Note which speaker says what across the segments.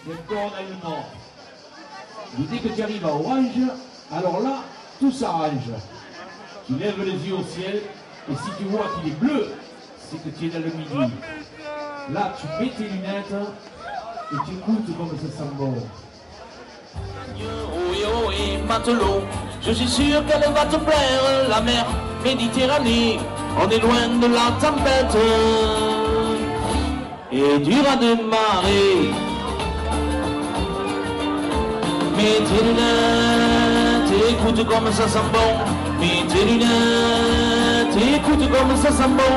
Speaker 1: c'est encore dans le nord. Dès que tu arrives à Orange, alors là, tout s'arrange. Tu lèves les yeux au ciel, et si tu vois qu'il est bleu, c'est que tu es dans le midi. Là, tu mets tes lunettes, et tu écoutes comme ça sent bon.
Speaker 2: Oh et matelot, je suis sûr qu'elle va te plaire, la mer Méditerranée, on est loin de la tempête et dur à démarrer. Mets tes lunettes, écoute comme ça sent bon. Mets tes lunettes, écoute comme ça sent bon.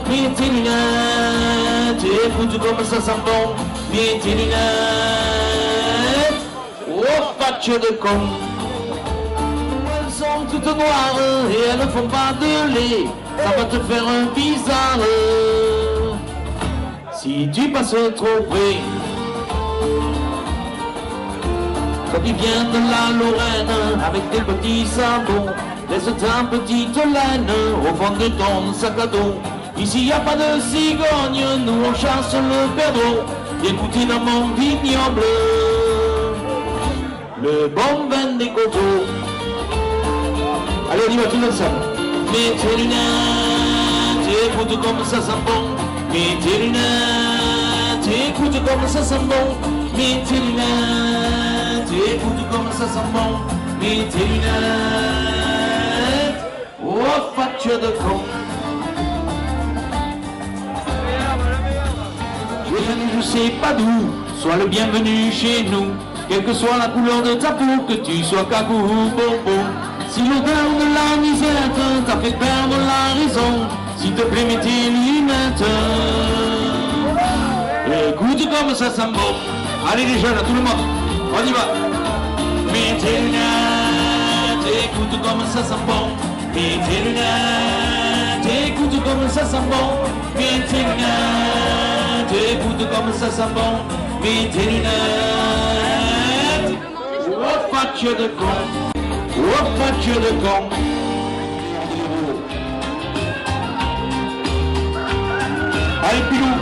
Speaker 2: Mets tes lunettes, écoute comme ça sent bon. Mets tes lunettes. Oh, patch de con. Elles sont toutes noires et elles ne font pas de lait. Ça va te faire un bizarre si tu passes trop près. Quand tu viens de la Lorraine avec tes petits sabots, laisse ta petite laine au fond de ton sac à dos. Ici y a pas de cigogne, nous on chasse le perdreau. Écoutez dans mon vignoble le bon vin des coteaux. Allez, on y va tout ensemble. Mets tes lunettes, écoute comme ça sent bon. Mets tes lunettes, écoute comme ça sent bon. Mets tes lunettes, écoute comme ça sent bon. Mets tes lunettes. Oh, facture de con. Je sais pas d'où, sois le bienvenu chez nous. Quelle que soit la couleur de ta peau, que tu sois cagou ou bobo. Si l'odeur de la misère t'a fait perdre la raison, s'il te plaît mets tes lunettes. Écoute comme ça sent bon. Allez les jeunes, tout le monde, on y va. Mets tes lunettes, écoute comme ça sent bon. Mets tes lunettes, écoute comme ça sent bon. Mets tes lunettes, écoute comme ça sent bon. Mets tes lunettes. Oh, patch de con. Oh, patch de con. Allez, Pilou.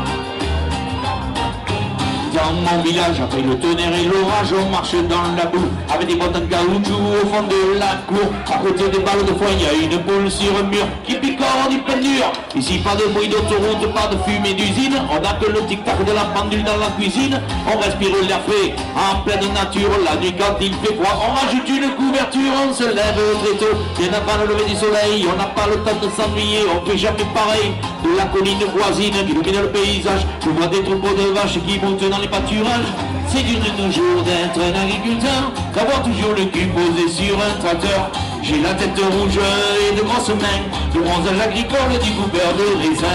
Speaker 2: Dans mon village, après le tonnerre et l'orage, on marche dans la boue avec des bottes de caoutchouc au fond de la cour. À côté des balles de foin, il y a une poule sur un mur qui picore du pain dur. Ici, pas de bruit d'autoroute, pas de fumée d'usine. On a que le tic-tac de la pendule dans la cuisine. On respire l'air frais en pleine nature. La nuit, quand il fait froid, on rajoute une couverture. On se lève très tôt, bien avant le lever du soleil. On n'a pas le temps de s'ennuyer, on fait jamais pareil. De la colline voisine qui illumine le paysage, je vois des troupeaux de vaches qui montent dans les pâturages. C'est dur de nos jours d'être un agriculteur, d'avoir toujours le cul posé sur un tracteur. J'ai la tête rouge et de grosses mains, du bronzage agricole du coupeur de raisin.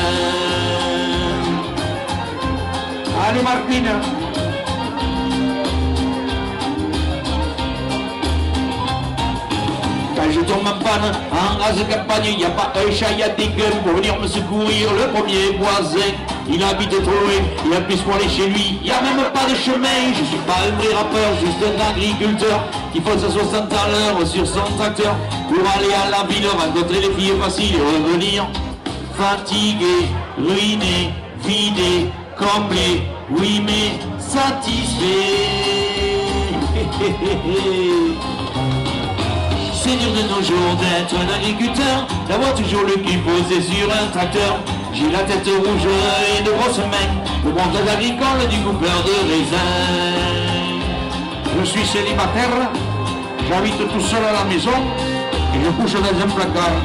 Speaker 2: Allez Martine. Quand je tombe en panne, en rase campagne, y a pas un chat, y a des gueules pour venir me secourir. Le premier voisin, il habite trop loin, il a plus pour aller chez lui. Y a même pas de chemin, je suis pas un vrai rappeur, juste un agriculteur qui fonce à 60 à l'heure sur son tracteur pour aller à la ville, rencontrer les filles faciles et revenir. Fatigué, ruiné, vidé, comblé, oui mais satisfait. C'est dur de nos jours d'être un agriculteur, d'avoir toujours le cul posé sur un tracteur. J'ai la tête rouge et de grosses mains, le bronzage agricole du coupeur de raisin. Je suis célibataire, j'habite tout seul à la maison et je couche dans un placard.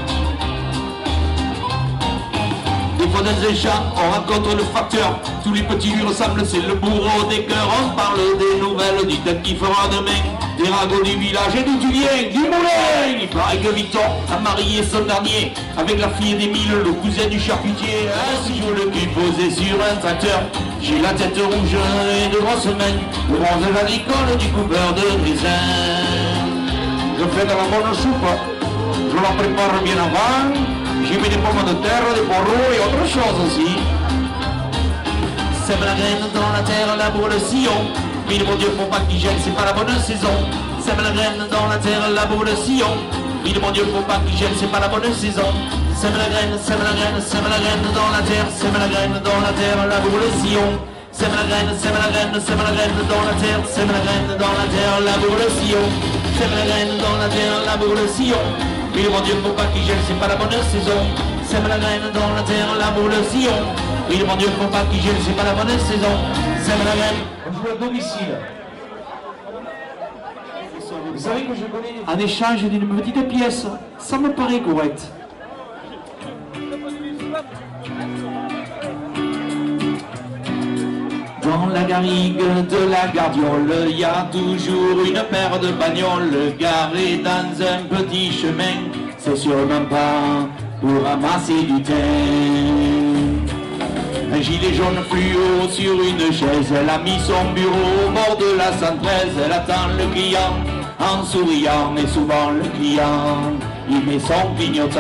Speaker 2: Des fois dans un champ, on rencontre le facteur. Tous les petits lui ressemblent, c'est le bourreau des cœurs. On parle des nouvelles, du temps qu'il fera demain. Des ragots du village et d'où tu viens, du moulin. Il paraît que Victor a marié son dernier avec la fille d'Émile, le cousin du charcutier. Ainsi je le cul posé sur un tracteur. J'ai la tête rouge et de grosses mains, le bronzage agricole du coupeur de raisin. Je fais de la bonne soupe, je la prépare bien avant. J'y mets des pommes de terre, des poireaux et autre chose aussi. Sème la graine dans la terre, laboure le sillon. Mille mon Dieu, faut pas qu'il gèle, c'est pas la bonne saison. Sème la graine dans la terre, laboure le sillon. Mille mon Dieu, faut pas qu'il gèle, c'est pas la bonne saison. Sème la graine, sème la graine, sème la graine dans la terre, sème la graine dans la terre, laboure le sillon. Sème la graine, sème la graine, sème la graine dans la terre, sème la graine dans la terre, laboure le sillon. Sème la graine dans la terre, laboure le sillon. Mais mon Dieu, faut pas qu'il gèle, c'est pas la bonne saison. Sème la graine dans la terre, laboure le sillon. Oui, mon Dieu, faut pas qu'il gèle, c'est pas la bonne saison. Sème la graine.
Speaker 1: On joue à domicile. Vous savez que je connais les...
Speaker 2: En échange d'une petite pièce, ça me paraît correct. Dans la garrigue de la gardiole, il y a toujours une paire de bagnoles garées dans un petit chemin. C'est sûrement pas pour ramasser du thym. Un gilet jaune fluo sur une chaise, elle a mis son bureau au bord de la 113. Elle attend le client en souriant, et souvent le client, il met son clignotant.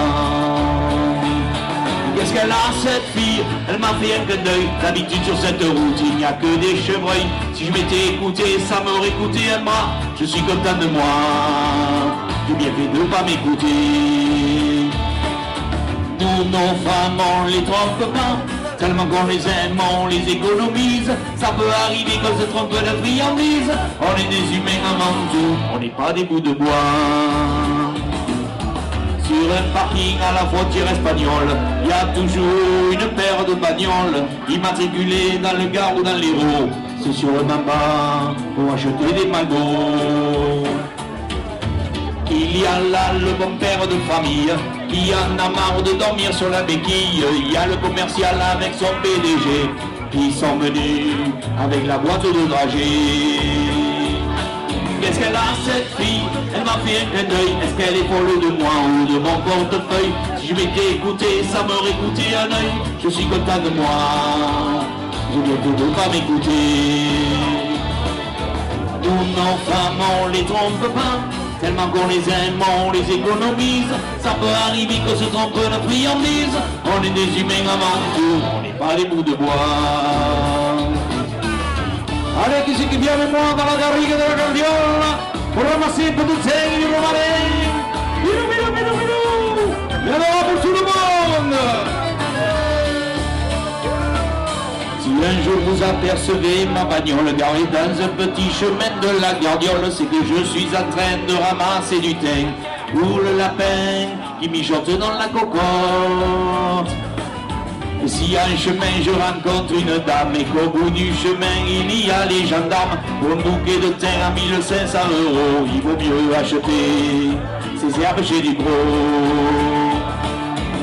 Speaker 2: Qu'est-ce qu'elle a cette fille? Elle m'a fait un clin d'œil. D'habitude sur cette route il n'y a que des chevreuils. Si je m'étais écouté, ça m'aurait coûté un bras. Je suis content de moi, j'ai bien fait de pas m'écouter. Nous, nos femmes, on les trompe pas. Tellement qu'on les aime, on les économise. Ça peut arriver qu'on se trompe de friandise. On est des humains avant tout, on n'est pas des bouts de bois. Sur un parking à la frontière espagnole, il y a toujours une paire de bagnoles immatriculées dans le Gard ou dans l'Hérault. C'est sûrement pas pour acheter des magots. Il y a là le bon père de famille qui en a marre de dormir sur la béquille. Il y a le commercial avec son PDG qui sont venus avec la boîte de dragées. Qu'est-ce qu'elle a cette fille? Elle m'a fait un clin d'œil. Est-ce qu'elle est folle de moi ou de mon portefeuille? Si je m'étais écouté, ça m'aurait coûté un œil. Je suis content de moi, j'ai bien fait de pas m'écouter. Nous, nos femmes, on les trompe pas. Tellement qu'on les aime, on les économise. Ça peut arriver qu'on se trompe de friandise. On est des humains avant tout, on n'est pas des bouts de bois. Allez, qui c'est qui vient avec moi dans la garrigue de la gardiole pour ramasser un peu de sel du romarin? Bilou, bilou, bilou, bilou. Viens là pour tout le monde. Si un jour vous apercevez ma bagnole garée dans un petit chemin de la gardiole, c'est que je suis en train de ramasser du thym pour le lapin qui mijote dans la cocotte. Et si en chemin je rencontre une dame et qu'au bout du chemin il y a les gendarmes, pour un bouquet de thym à 1500 €, il vaut mieux acheter ces herbes chez du gros.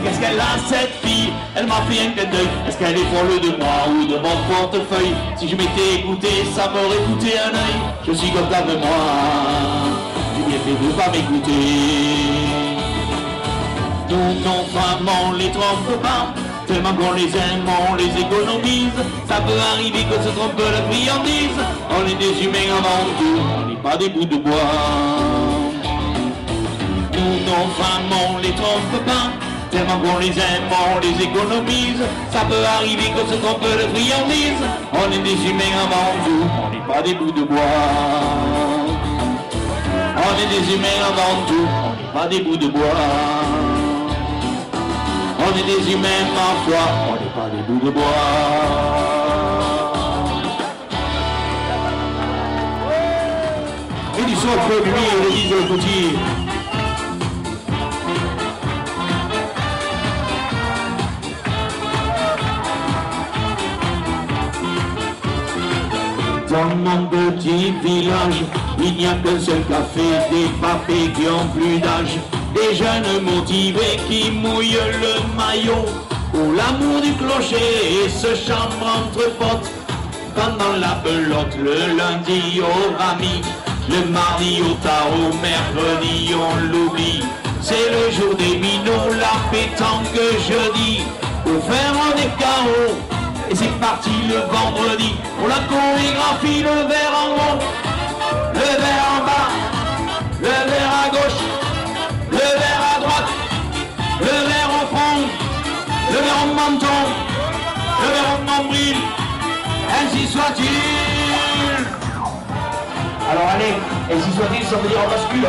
Speaker 2: Qu'est-ce qu'elle a cette fille? Elle m'a fait un clin d'œil. Est-ce qu'elle est folle de moi ou de mon portefeuille? Si je m'étais écouté, ça m'aurait coûté un œil. Je suis content de moi, j'ai bien fait de pas m'écouter. Nous, nos femmes, on les trompe pas. Tellement qu'on les aime, on les économise. Ça peut arriver qu'on se trompe de friandise. On est des humains avant tout, on n'est pas des bouts de bois. Nous, nos femmes, on les trompe pas. Tellement qu'on les aime, on les économise. Ça peut arriver qu'on se trompe de friandise. On est des humains avant tout, on n'est pas des bouts de bois. On est des humains avant tout, on n'est pas des bouts de bois. On est des humains parfois, on n'est pas des bouts de bois. Et du socle, lui, et l'église de petit. Dans mon petit village, il n'y a qu'un seul café, des papés qui ont plus d'âge, des jeunes motivés qui mouillent le maillot pour l'amour du clocher et se chambrent entre potes. Pendant la pelote, le lundi au rami, le mardi au tarot, mercredi on l'oublie. C'est le jour des minots, la pétanque jeudi, pour faire des carreaux. Et c'est parti le vendredi pour la chorégraphie, le verre en haut, le verre en bas, le verre à gauche, le verre à droite, le verre au front, le verre au menton, le verre au nombril, ainsi soit-il. Alors allez, ainsi soit-il, ça veut dire en bascule.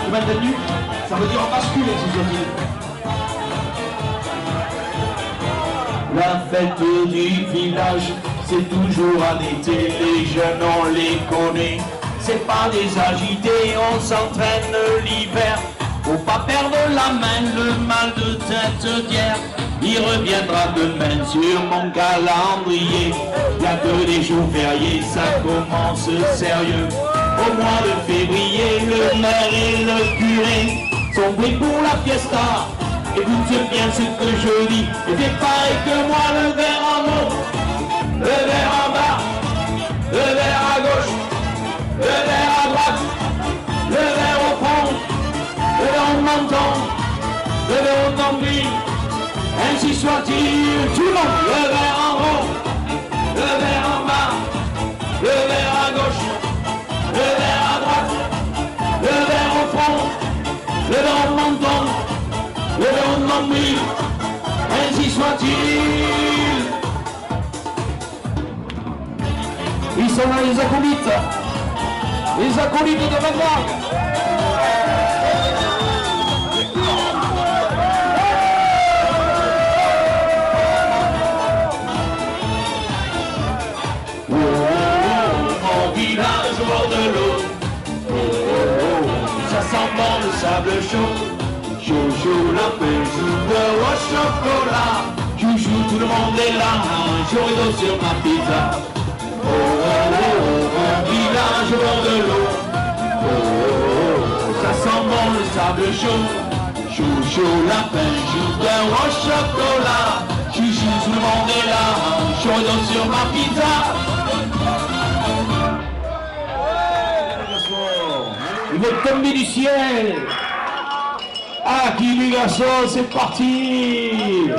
Speaker 2: Vous maintenu? Ça veut dire en bascule, ainsi soit-il. la fête du village, c'est toujours en été, les jeunes on les connaît. C'est pas des agités, on s'entraîne l'hiver. Faut pas perdre la main, le mal de tête d'hier. Il reviendra demain sur mon calendrier. Y'a que des jours fériés, ça commence sérieux. Au mois de février, le maire et le curé sont pris pour la fiesta. Écoute bien ce que je dis, et fais pareil que moi, le verre en haut, le verre en bas, le verre à gauche, le verre à droite, le verre au fond, le verre au menton, le verre au nombril, ainsi soit-il, tout le monde, le verre en haut, le verre en bas, le verre à gauche, le verre à droite, le verre au fond, le verre au menton, le verre au nombril, ainsi soit-il. Ils sont là les acolytes de Van Gogh. Mon village au bord de l'eau, ça sent bon le sable chaud, chouchou la pêche au chocolat, chouchou tout le monde est là, j'aurai d'eau sur ma pizza. Un village au bord de l'eau, ça sent bon le sable chaud, chouchou lapin, chou au chocolat, chouchou tout le monde est là, j'aurai d'eau sur ma pizza. Il va tomber du ciel. Ah, qui les garçons, c'est parti.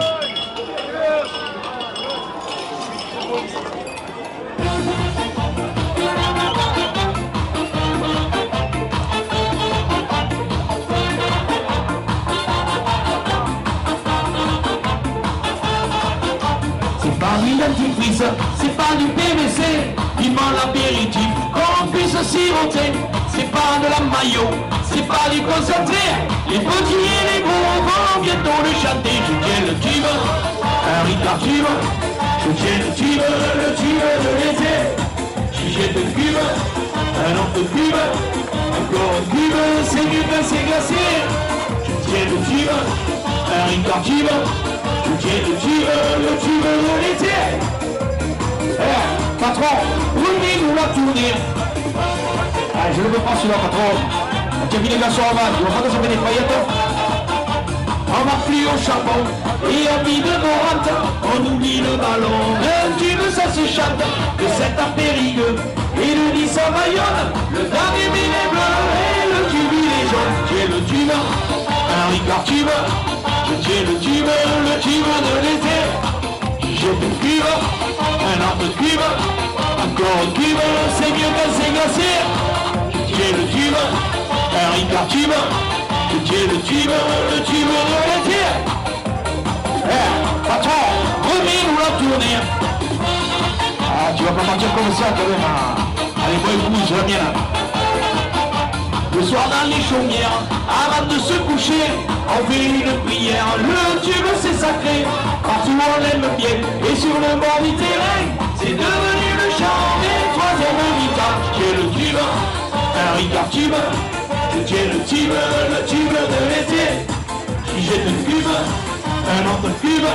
Speaker 2: C'est pas du dentifrice, c'est pas du PVC, il ment l'apéritif, qu'on puisse siroter. C'est pas de la maillot, c'est pas du concentré. Les petits et les gros vont bientôt le chanter. Je tiens le tube, un Ricard tube. Je tiens le tube de l'été. Je jette le cube, un autre cube. Encore un cube, c'est mieux que c'est glacé. Je tiens le tube, un Ricard tube. Je tiens le tube de l'été. Eh, patron, revenez-nous la tournée. Ah, je ne veux pas celui-là, patron. Tu as mis les garçons en bas, tu vois pas que ça fait des paillettes. On va plus au charbon et on vit de nos rentes. On oublie le ballon, le tube ça se chante. Le 7 à Périgueux et le 10 à Bayonne. Le dernier mille est bleu et le tube il est jaune. J'ai le tube, un Ricard tube. Je tiens le tube de l'été. J'ai le cube, un autre cube. Encore un cube, c'est mieux que c'est glacé. J'ai le tube, un Ricard tube, j'ai le tube de l'été. Eh, patron, remets-nous la tournée. Ah, tu vas pas partir comme ça quand même. Hein. Allez, moi écoute, la mienne. Le soir dans les chaumières, avant de se coucher, on fait une prière. Le tube c'est sacré, partout on l'aime bien. Et sur le bord du terrain, c'est devenu le chant des troisième mi-temps. J'ai le tube, un Ricard tube, je tiens le tube de l'été. Qui jette un cube, un autre cube,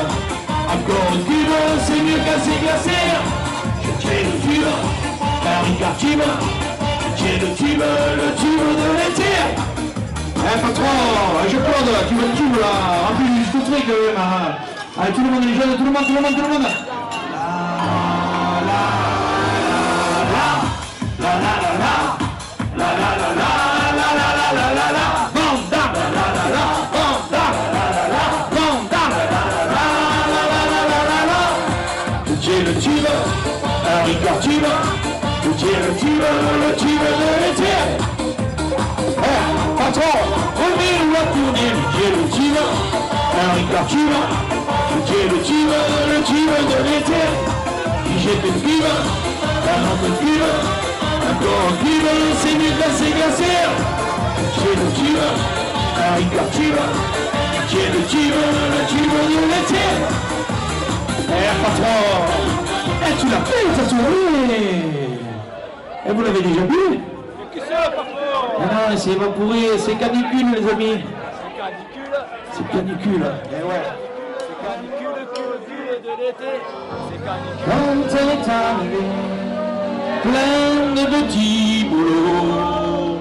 Speaker 2: encore un cube, c'est mieux qu'un c'est glacé. Je tiens le tube, un Ricard tube, je tiens le tube de l'été. Eh patron, je plante là, tu veux le tube là, remplis jusqu'au truc quand même. Hein. Allez tout le monde les jeunes, tout le monde. J'ai le tube, un Ricard tube, j'ai le tube de l'été. Eh, patron, remets-nous la tournée. J'ai le tube, un Ricard tube, j'ai le tube de l'été. J'ai le tube, un autre cube, encore un cube, c'est mieux que c'est glacé. J'ai le tube, un Ricard tube, j'ai le tube de l'été. patron, tu l'as fait, ça souris. Et vous l'avez déjà bu?
Speaker 3: Qu'est-ce que c'est, patron?
Speaker 2: Ah non, c'est évaporé, c'est canicule, les amis.
Speaker 3: C'est canicule?
Speaker 2: C'est canicule.
Speaker 3: Eh ouais. C'est canicule de l'été. C'est canicule.
Speaker 2: Quand t'es arrivé, plein de petits boulots,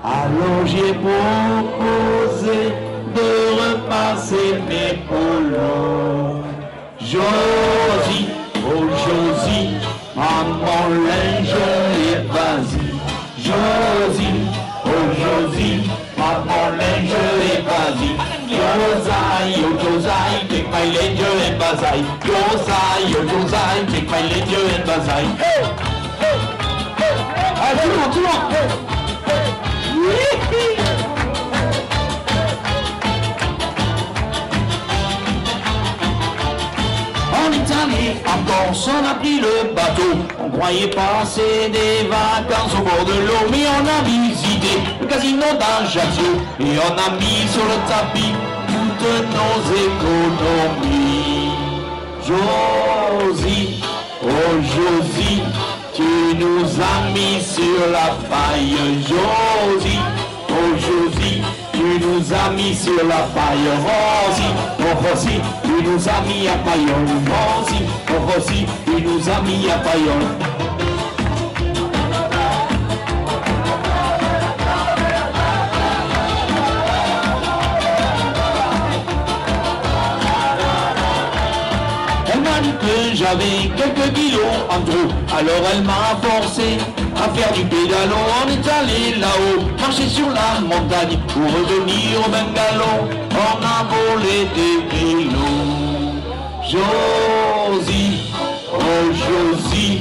Speaker 2: alors j'ai proposé de repasser mes polos. Josie, oh Josie, prends mon linge et vas-y. Josie, oh Josie, prends mon linge et vas-y. Josai, oh Josai, take my linge and bazai. Josai, oh Josai, take my linge and bazai. Hey, hey, hey, hey. Tout le monde. En Italie, en Corse, on a pris le bateau. On croyait passer des vacances au bord de l'eau, mais on a visité le casino d'Ajaccio et on a mis sur le tapis toutes nos économies. Josie, oh Josie, tu nous as mis sur la paille. Josie, oh Josie, tu nous as mis sur la paille. Rosie, oh Rosie, tu nous as mis à paillon. Rosie, oh Rosie, tu nous as mis à paillon. Elle m'a dit que j'avais quelques kilos en trop, alors elle m'a forcé à faire du pédalo. On est allé là-haut, marcher sur la montagne pour revenir au bungalow. On a volé des vélos. Josie, oh Josie,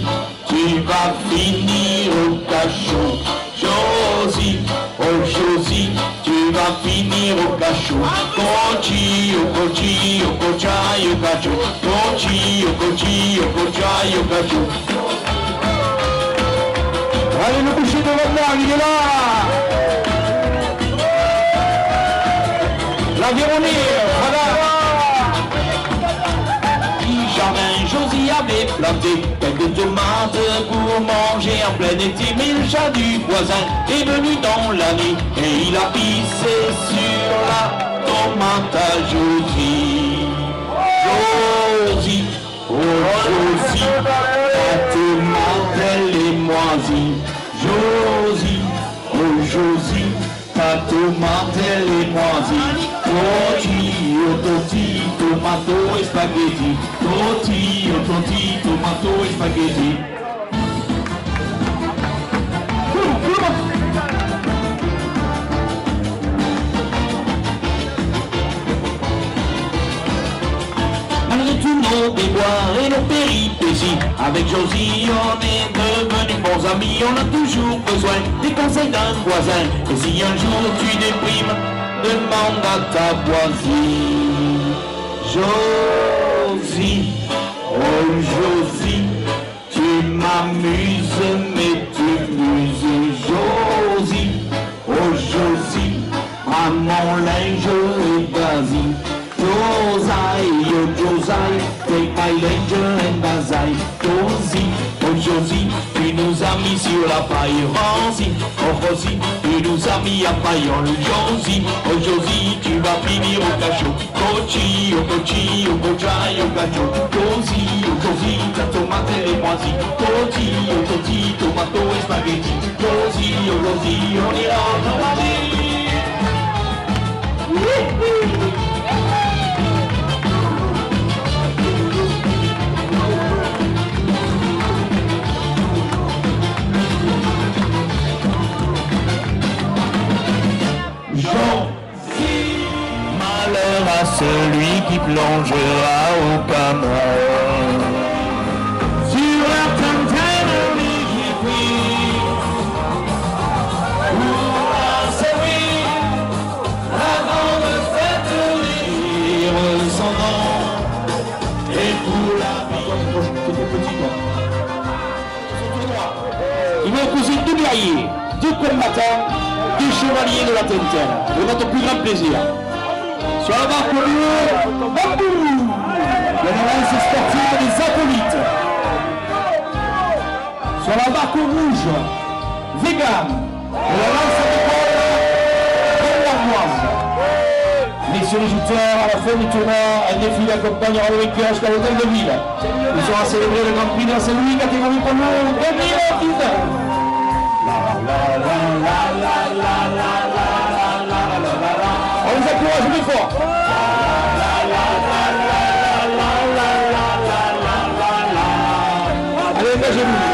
Speaker 2: tu vas finir au cachot. Josie, oh Josie, tu vas finir au cachot. Cochi, oh cochi, oh cochai, oh cachot. Cochi, oh cochi, oh cochai, oh cachot. Allez, le boucher de Wagner, il est là. La Véronique, voilà. Jardin, Josie avait planté quelques tomates pour manger en plein été, mais le chat du voisin est venu dans la nuit et il a pissé sur la tomate à Josie. Josie, oh Josie, la tomate elle est moisie. Josie, oh Josie, ta tomate elle est moisie. Tortillo, tortillo, tomato e spaghetti. Tortillo, tortillo, tomato e spaghetti. Malgré tous nos déboires et nos péripéties, avec Josie on est devenus bons amis. On a toujours besoin des conseils d'un voisin. Et si un jour tu déprimes, demande à ta voisine. Josie, oh Josie, tu m'amuses mais tu muses. Josie, oh Josie, prends mon linge et vas-y. Josai, oh Josai, take my linge and bazai. Josie, oh Josie, tu nous as mis sur la paille. Rosie, oh Rosie, tu nous as mis à paillon. Josie, oh Josie, tu vas finir au cachot. Cochi, oh cochi, oh cochai, oh cachot. Josie, oh Josie, ta tomate elle est moisie. Cochi, oh cochi, tomato et spaghetti. Josie, oh Josie, on ira en Normandie. Malheur à celui qui plongera au Cameroun. Sur la fontaine qui prie, pour la série, la grande fête lire son nom, et pour la vie. Il m'a causé deux guerriers, deux combattants, deux chevaliers de la Tintaine, de notre plus grand plaisir. Sur la barque au lieu, bambou!
Speaker 1: lance sportive des acolytes. Sur la barque rouge, Vegan. Et la lance d'école, Armoise. Messieurs les jouteurs, à la fin du tournoi, un défilé accompagnera le vainqueur jusqu'à l'hôtel de ville. Ils seront célébrés le Grand Prix de la Saint-Louis, catégorie pour nous, 2019. On les encourage plus fort. Allez, engagez-vous.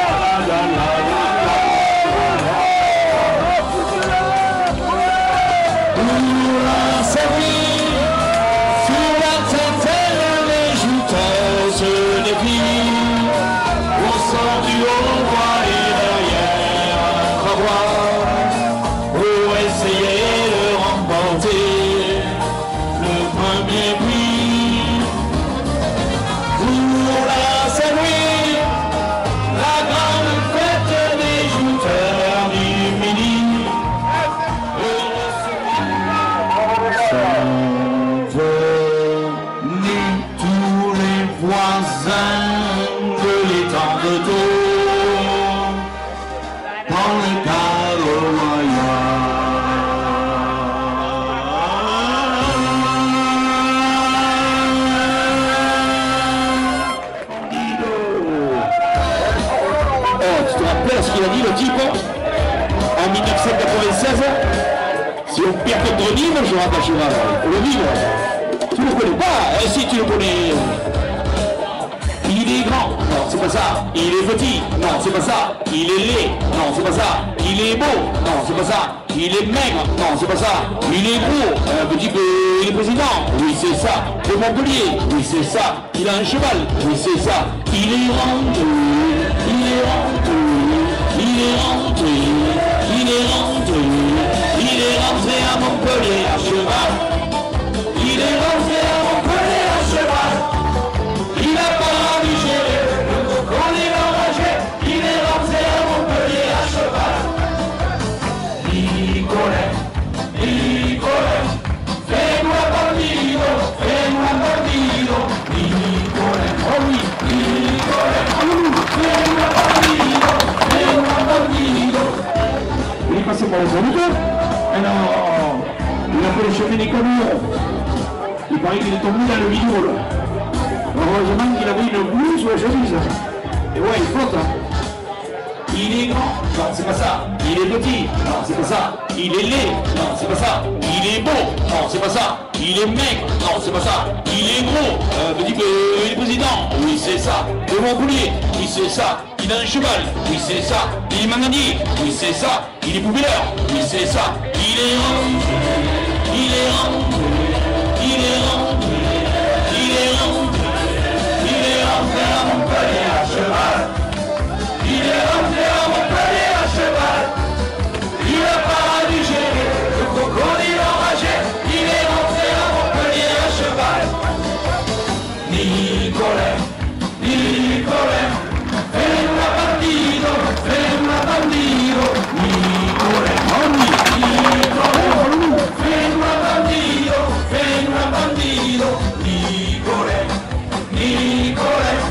Speaker 2: Si on perd contre Nîmes, je rentre à cheval. Le Nîmes, tu ne le connais pas, hein, si tu le connais. Il est grand, non, c'est pas ça. Il est petit, non, c'est pas ça. Il est laid, non, c'est pas ça. Il est beau, non, c'est pas ça. Il est maigre, non, c'est pas ça. Il est gros, un petit peu. Il est président, oui, c'est ça. De Montpellier, oui, c'est ça. Il a un cheval, oui, c'est ça. Il est rentré, il est rentré, il est rentré, il est rentré. Il est rentré à Montpellier à cheval. Il est rentré à Montpellier à cheval. Il n'a pas digéré le crocodile enragé. Il est rentré à Montpellier à cheval. Nicolet, Nicolet, fais-moi bandido, fais-moi bandido. Nicolet, oh oui, Nicolet, fais-moi bandido, fais-moi bandido. Il est passé par les auditeurs. Alors, il a fait le chemin des camions. Il paraît qu'il est tombé dans le bidon. Heureusement qu'il avait une blouse sur la chemise. Et ouais, il flotte. Il est grand. Non, c'est pas ça. Il est petit. Non, c'est pas ça. Il est laid. Non, c'est pas ça. Il est beau. Non, c'est pas ça. Il est maigre. Non, c'est pas ça. Il est gros. Petit peu, il est président. Oui, c'est ça. De Montpellier. Oui, c'est ça. Il a un cheval, oui c'est ça. Il est manganier, oui c'est ça. Il est poubelleur, oui c'est ça. Il est rentré, il est rentré, il est rentré, il est rentré, il est rentré à Montpellier à cheval. Il est rentré à Montpellier à cheval. Il n'a pas digéré le crocodile enragé. Il est rentré à Montpellier à cheval. Nicolet, Nicolet. Fais-moi bandido, fais-moi bandido, Nicolet, Nicolet, fais-moi bandido, fais-moi bandido, Nicolet, Nicolet,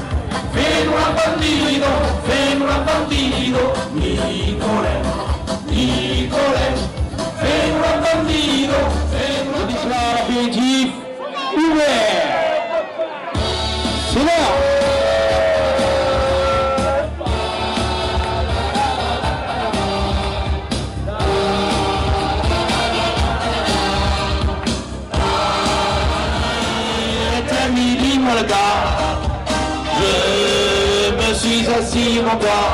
Speaker 2: fais-moi bandido, fais-moi bandido, Nicolet, Nicolet, fais-moi bandido, fais-moi bandido. Je déclare l'apéritif ouvert. C'est l'heure. Le gars, je me suis assis mon gars,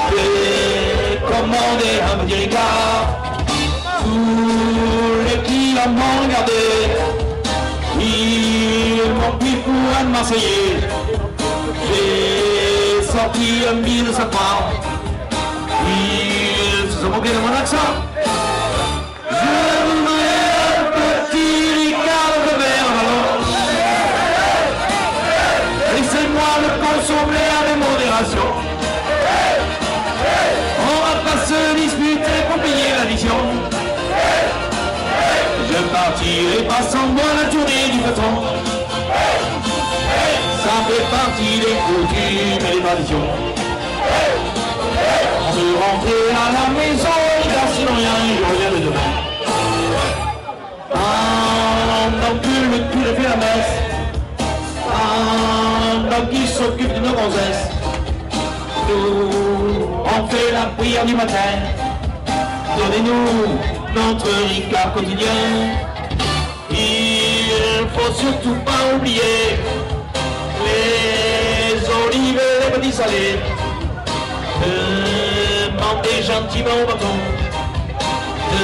Speaker 2: j'ai commandé un petit ricard. Tous les clients m'ont regardé, ils m'ont pris pour un Marseillais. J'ai sorti un 1500 francs, ils se sont moqués de mon accent. Je voudrais un petit ricard de verre alors. Laissez-moi le consommer avec modération. On va pas se disputer pour payer l'addition. Je partirai pas sans moi la tournée du patron. partie des coutumes et des traditions. On veut rentrer à la maison, car sinon rien, je reviens de demain. Donc le curé fait la messe. Donc il s'occupe de nos gonzesses. Nous, on fait la prière du matin. Donnez-nous notre ricard quotidien. Il faut surtout pas oublier les olives et les petits salés. Demandez gentiment au bâton de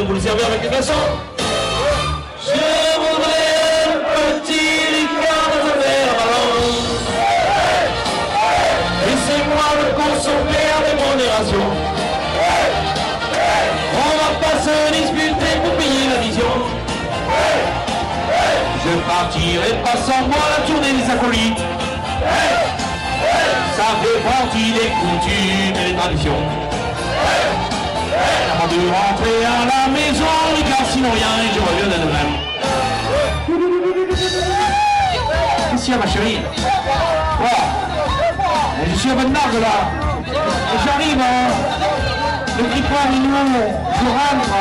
Speaker 2: vous le servir avec des glaçons. Je voudrais un petit ricard dans un verre ballon. Laissez-moi le consommer avec modération. On va pas se disputer pour payer l'addition. Je partirai pas sans moi la tournée des acolytes. Ça fait partie des coutumes et des traditions. Avant de rentrer à la maison, car sinon rien, je reviens de même. Ici, ma chérie. Voilà. Je suis à bonne marque là. J'arrive, le grippeur est nouveau, je rentre.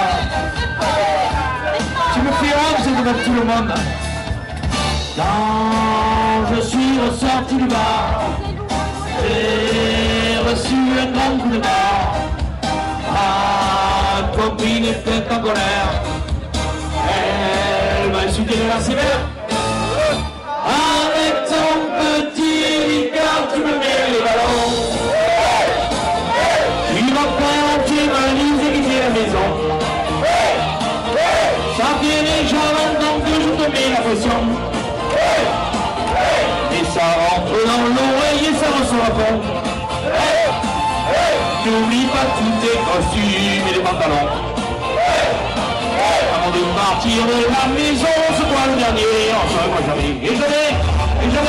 Speaker 2: Tu me fais honte, c'est devant tout le monde. Quand je suis ressorti du bar, j'ai reçu un grand coup de barre. Ma copine était en colère. Elle m'a insulté de la sévère. Avec ton petit ricard, tu me mets les ballons. Tu m'as pointé ma lise et quitté la maison. Ça fait déjà longtemps que je te mets la pression. Et ça rentre dans l'oreille et ça ressort à fond. N'oublie pas tous tes costumes et les pantalons. Avant de partir de la maison, c'est toi le dernier, enfin moi jamais. Et jamais. Et allez,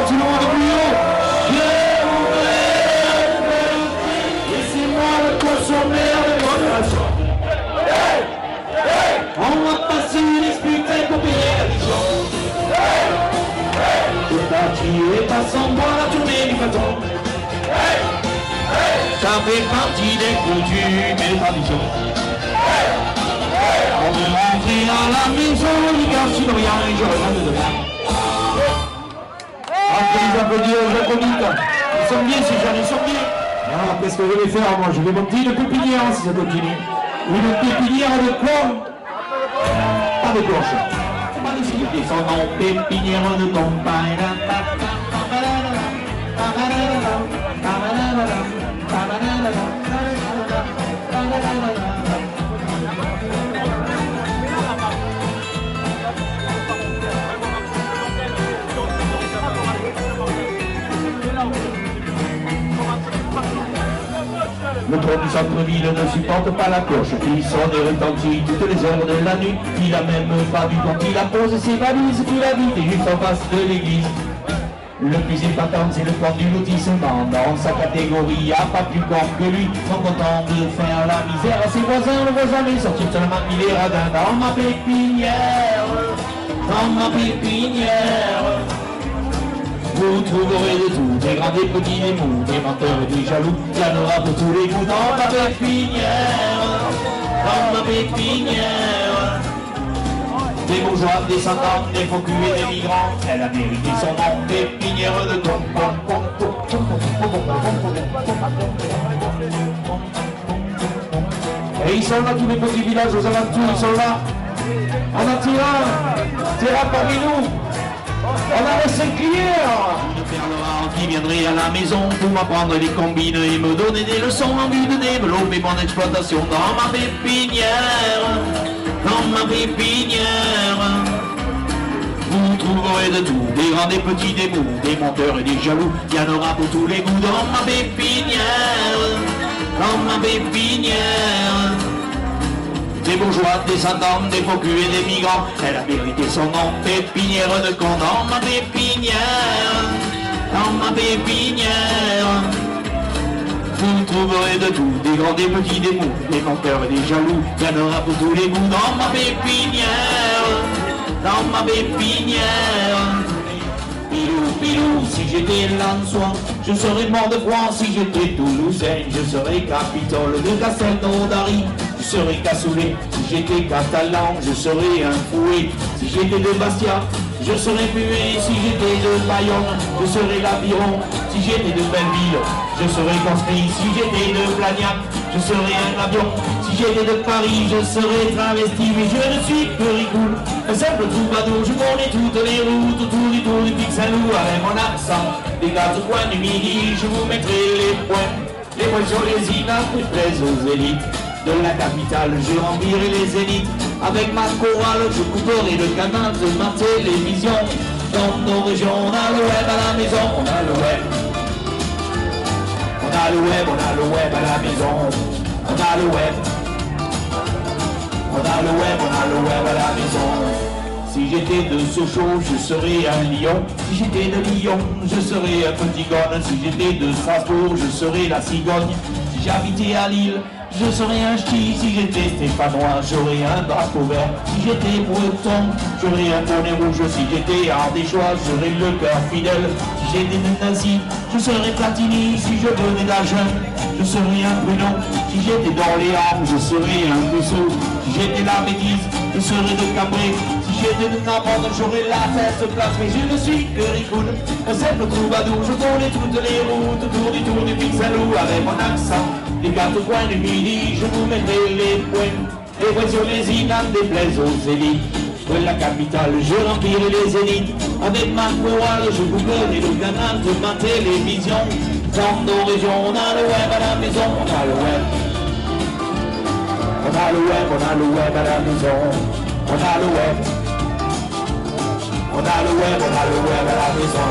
Speaker 2: tout le monde plus haut. Laissez-moi le consommer avec modération. On va pas se disputer pour payer l'addition. Je partirai pas sans moi la tournée du bâton. Ça fait partie des coutumes et des traditions. On veut rentrer à la maison, car sinon rien, et je reviens de demain. Applaudis aux acolytes. Ils sont bien, ces gens, ils sont bien.
Speaker 1: Alors, qu'est-ce que je vais faire moi? Je vais monter une pépinière si ça continue. Une pépinière de quoi? Pas de cloche.
Speaker 2: Magnifique, son nom, pépinière de campagne. Le trône du centre-ville ne supporte pas la cloche qui sonne et retentit toutes les heures de la nuit. Il a même pas vu quand il a posé ses valises qu'il habite juste en face de l'église. Le plus épatant, c'est le corps du lotissement. Dans sa catégorie, y a pas plus corps que lui. Sont contents de faire la misère à ses voisins. Le voisin jamais sortir seulement il est radin. Dans ma pépinière, vous trouverez de tout, des grands, des petits, des mous, des menteurs et des jaloux. Il y en aura pour tous les goûts dans ma pépinière. Des bourgeois, des descendants, des faux culs et des migrants. Elle a mérité son nom, pépinière de con. Et ils sont là, tous les petits villages aux alentours, ils sont là. On en tirera parmi nous. On a les 5 clients. Une perle rare qui viendrait à la maison pour m'apprendre les combines et me donner des leçons en vue de développer mon exploitation dans ma pépinière. Vous trouverez de tout, des grands, des petits, des mous, des menteurs et des jaloux. Il y en aura pour tous les goûts dans ma pépinière. Des bourgeois, des descendants, des faux culs et des migrants. Elle a mérité son nom, pépinière de con dans ma pépinière. Vous trouverez de tout, des grands, des petits, des mous, des menteurs et des jaloux. Il y en aura pour tous les goûts dans ma pépinière. dans ma pépinière. Pilou, pilou, si j'étais l'Ansois, je serais mort de froid. Si j'étais toulousain, je serais Capitole de Castelnaudary. Je serais cassoulet, si j'étais catalan, je serais un fouet. Si j'étais de Bastia, je serais muet. Si j'étais de Bayonne, je serais l'Aviron. Si j'étais de Belleville, je serais construit. Si j'étais de Blagnac, je serais un avion. Si j'étais de Paris, je serais travesti. Mais je ne suis que Ricoul, un simple troubadour. Je connais toutes les routes autour du tour du Pic Saint-Loup. Avec mon accent des quatre coins du midi, je vous mettrai les points sur les îles, je plaise aux élites de la capitale. Je remplirai les zéniths avec ma chorale. Je couperai le canal de ma télévision. Dans nos régions, on a le web à la maison. On a le web. On a le web, on a le web à la maison. On a le web. On a le web, on a le web à la maison. Si j'étais de Sochaux, je serais un lion. Si j'étais de Lyon, je serais un petit gone. Si j'étais de Strasbourg, je serais la cigogne. Si j'habitais à Lille, je serais un ch'ti. Si j'étais stéphanois, j'aurais un drapeau vert. Si j'étais breton, j'aurais un bonnet rouge. Si j'étais ardéchois, j'aurais le cœur fidèle. Si j'étais de Nazi, je serais Platini. Si je venais d'Agen, je serais un Bruno. Si j'étais d'Orléans, je serais un Rousseau. Si j'étais la Médise, je serais de Cabré. Si j'étais de Narbonne, j'aurais la tête plate. Mais je ne suis que Ricoul, un simple troubadour. Je connais toutes les routes autour du tour du Pic Saint-Loup. Avec mon accent des quatre coins du midi, je vous mettrai les points sur les îles, n'en déplaise aux élites. De la capitale, je remplirai les zéniths. Avec ma chorale, je couperai le canal de ma télévision. Dans nos régions, on a le web à la maison. On a le web. On a le web, on a le web à la maison. On a le web. On a le web, on a le web à la maison.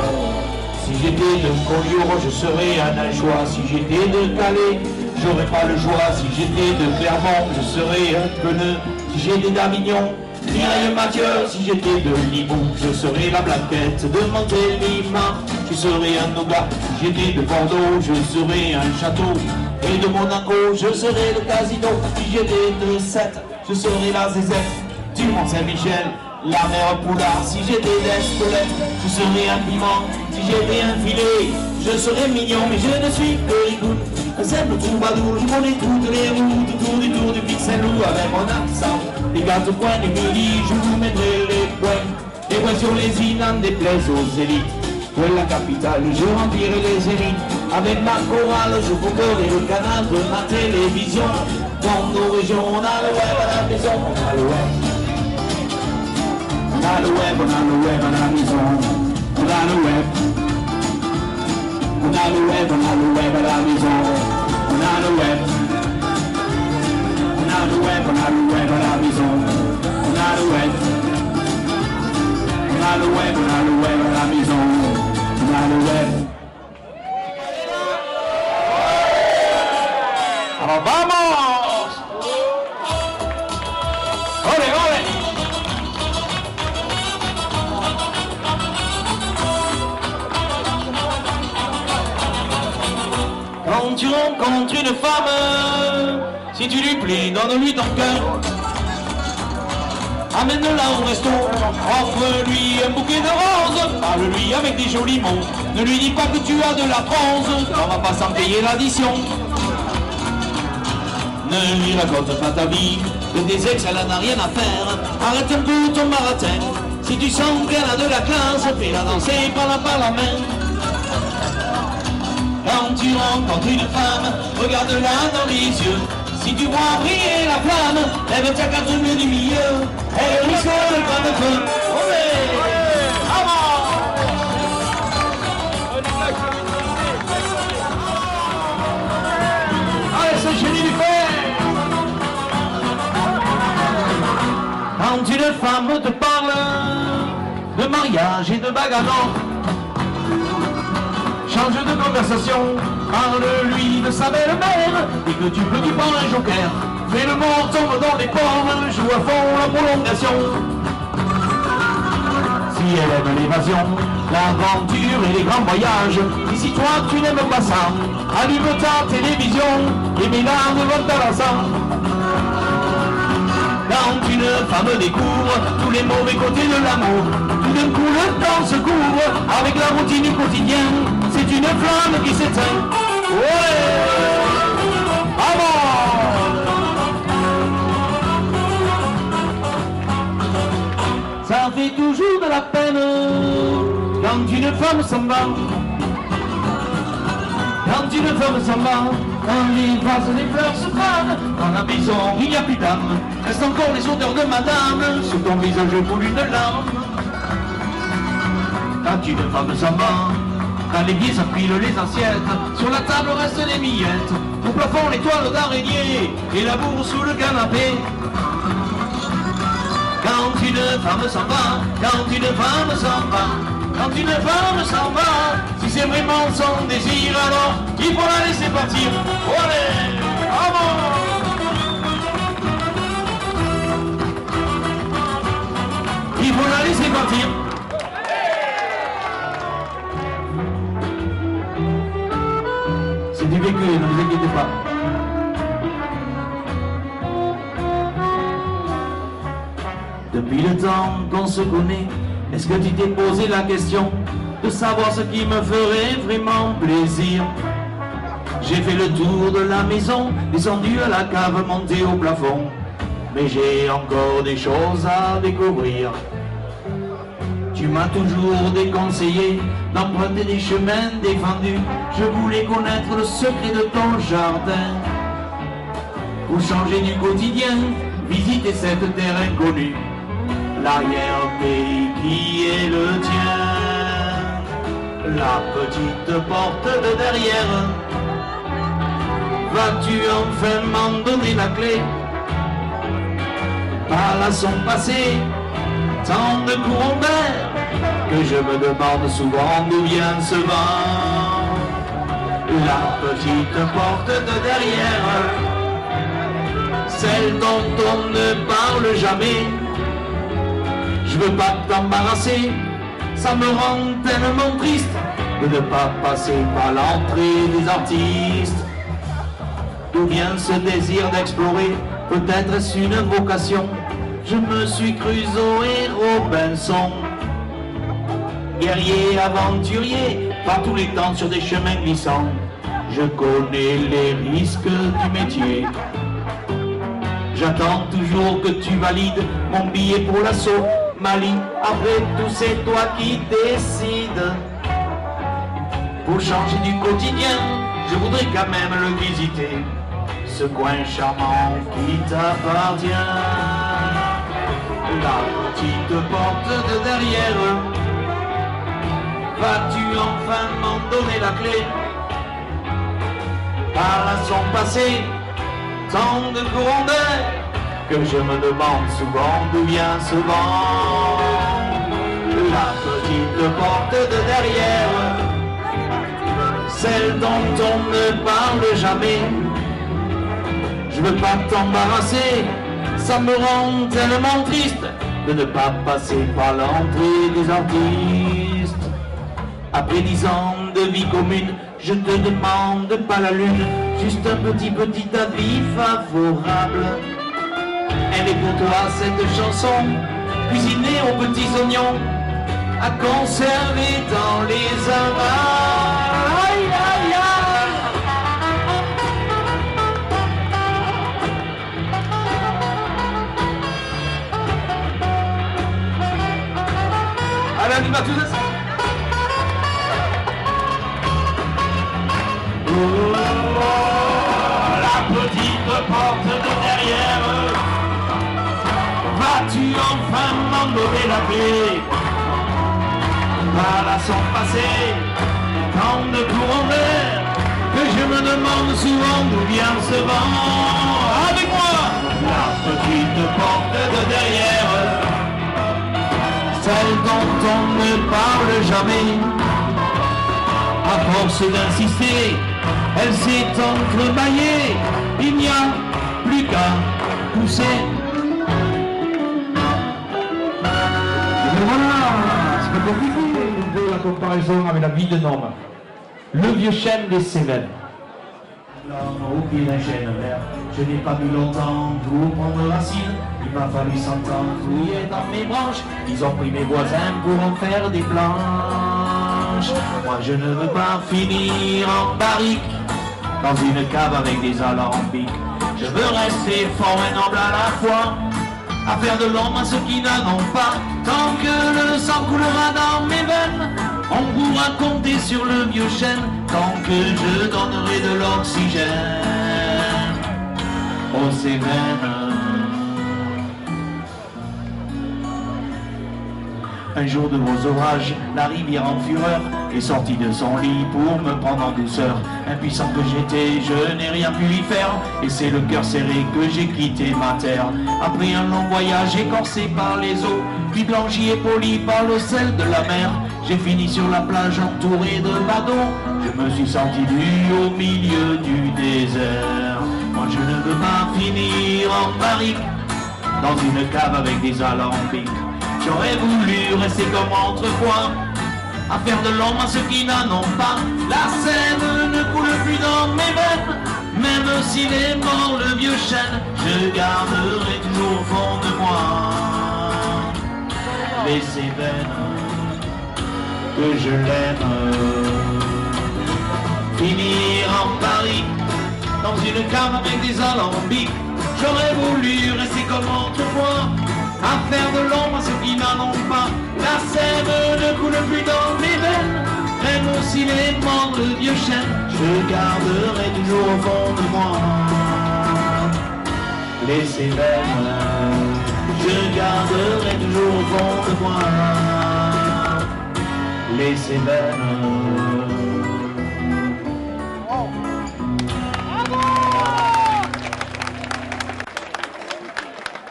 Speaker 2: Si j'étais de Collioure, je serais un Alchois. Si j'étais de Calais, j'aurais pas le choix. Si j'étais de Clermont, je serais un Queneux. Si j'étais d'Avignon, Mireille Mathieu. Si j'étais de Limoux, je serais la Blanquette de Montélimar. Je serais un Nougat. Si j'étais de Bordeaux, je serais un Château. Et de Monaco, je serais le Casino. Si j'étais de Sète, je serais la Zézette du Mont-Saint-Michel, la mère Poulard. Si j'étais d'Espelette, je serais un piment. Si j'étais un filet, je serais mignon. Mais je ne suis que Ricoul, un simple troubadour. Je connais toutes les routes autour du tour du Pic Saint-Loup. Avec mon accent des quatre coins du midi, je vous mettrai les points sur les îles, n'en déplaise aux élites. De la capitale, je remplirai les zéniths. Avec ma chorale, je couperai le canal de ma télévision. Dans nos régions, on a le web à la maison. On a le web. On a le web, on a le web à la maison. On a le web. On a le web, on a le web à la maison. On a le web. On a le web, on a le web à la maison. On a le web. On a le web, on a le web à la maison. On a le web. Alors vamos! Olé, olé! Quand tu rencontres une femme, si tu lui plais, donne-lui ton cœur. Amène-la au resto, offre-lui un bouquet de roses, parle-lui avec des jolis mots. Ne lui dis pas que tu as de la bronze, on va pas s'en payer l'addition. Ne lui raconte pas ta vie, de tes ex elle en a rien à faire. Arrête un peu ton baratin, si tu sens qu'elle a de la classe, fais-la danser, prends-la par la main. Quand tu rencontres une femme, regarde-la dans les yeux. Si tu vois briller la flamme, lève ta carte bleue du milieu. Elle risque de prendre feu. Allez, c'est génie du fer. Quand une femme te parle de mariage et de bagarre, change de conversation, parle-lui de sa belle-mère, et que tu peux lui prendre un joker. Fais le mort, tombe dans les ports, joue à fond la prolongation. Si elle aime l'évasion, l'aventure et les grands voyages, et si toi tu n'aimes pas ça, allume ta télévision, et mets-la devant ta sang. Quand une femme découvre tous les mauvais côtés de l'amour, tout d'un coup le temps se couvre avec la routine du quotidien. C'est une flamme qui s'éteint. Ouais! Ça fait toujours de la peine quand une femme s'en va. Quand une femme s'en va, quand les vases, les fleurs se fanent, dans la maison il n'y a plus d'âme, reste encore les odeurs de madame, sur ton visage coule une larme. Quand une femme s'en va, quand les pieds s'empilent les assiettes, sur la table restent les miettes, au plafond les toiles d'araignée, et la bourre sous le canapé. Quand une femme s'en va, quand une femme s'en va, quand une femme s'en va, si c'est vraiment son désir, alors il faut la laisser partir. Allez, il faut la laisser partir. C'est du vécu, ne vous inquiétez pas. Depuis le temps qu'on se connaît, est-ce que tu t'es posé la question de savoir ce qui me ferait vraiment plaisir? J'ai fait le tour de la maison, descendu à la cave, monté au plafond, mais j'ai encore des choses à découvrir. Tu m'as toujours déconseillé d'emprunter des chemins défendus. Je voulais connaître le secret de ton jardin. Pour changer du quotidien, visiter cette terre inconnue, l'arrière-pays qui est le tien. La petite porte de derrière, vas-tu enfin m'en donner la clé? Par là sont passés tant de courants d'air que je me demande souvent d'où vient ce vent. La petite porte de derrière, celle dont on ne parle jamais. Je veux pas t'embarrasser, ça me rend tellement triste de ne pas passer par l'entrée des artistes. D'où vient ce désir d'explorer? Peut-être est-ce une vocation? Je me suis cru Zoé Robinson, guerrier, aventurier, par tous les temps sur des chemins glissants. Je connais les risques du métier. J'attends toujours que tu valides mon billet pour l'assaut Mali. Après tout, c'est toi qui décides. Pour changer du quotidien, je voudrais quand même le visiter, ce coin charmant qui t'appartient. La petite porte de derrière, vas-tu enfin m'en donner la clé? Par là sont passés tant de courants d'air que je me demande souvent d'où vient ce vent. La petite porte de derrière, celle dont on ne parle jamais. Je veux pas t'embarrasser, ça me rend tellement triste de ne pas passer par l'entrée des artistes. Après 10 ans de vie commune, je te demande pas la lune, juste un petit avis favorable. Elle est pour toi cette chanson, cuisinée aux petits oignons, à conserver dans les amas. Aïe, aïe, aïe. Allez, on y va tous ensemble. La petite porte de derrière, vas-tu enfin m'en donner la clé? Par là sont passés tant de courants d'air que je me demande souvent d'où vient ce vent. Avec moi, la petite porte de derrière, celle dont on ne parle jamais. À force d'insister, elle s'est entrebâillée, il n'y a plus qu'à pousser. Et voilà, c'est pas compliqué de la comparaison avec la vie de Norme. Le vieux chêne des Cévennes. Au pied d'un chêne vert, je n'ai pas mis longtemps pour prendre racine. Il m'a fallu 100 ans fouiller dans mes branches. Ils ont pris mes voisins pour en faire des planches. Moi je ne veux pas finir en barrique dans une cave avec des alambics. Je veux rester fort et noble à la fois, à faire de l'ombre à ceux qui n'en ont pas. Tant que le sang coulera dans mes veines, on pourra compter sur le vieux chêne. Tant que je donnerai de l'oxygène aux Cévennes. Un jour de gros orages, la rivière en fureur est sortie de son lit pour me prendre en douceur. Impuissant que j'étais, je n'ai rien pu y faire, et c'est le cœur serré que j'ai quitté ma terre. Après un long voyage écorcé par les eaux, puis blanchi et poli par le sel de la mer, j'ai fini sur la plage entouré de badauds. Je me suis senti nu au milieu du désert. Moi je ne veux pas finir en barrique dans une cave avec des alambics. J'aurais voulu rester comme autrefois, à faire de l'ombre à ceux qui n'en ont pas. La Seine ne coule plus dans mes veines, même s'il est mort le vieux chêne, je garderai toujours au fond de moi les Cévennes, que je l'aime. Finir en Paris, dans une cave avec des alambics. J'aurais voulu rester comme autrefois, à faire de l'ombre à ceux qui n'en ont pas. La Seine ne coule plus dans mes veines, même s'il est mort le vieux chêne, je garderai toujours au fond de moi les Cévennes. Je garderai toujours au fond de moi les Cévennes.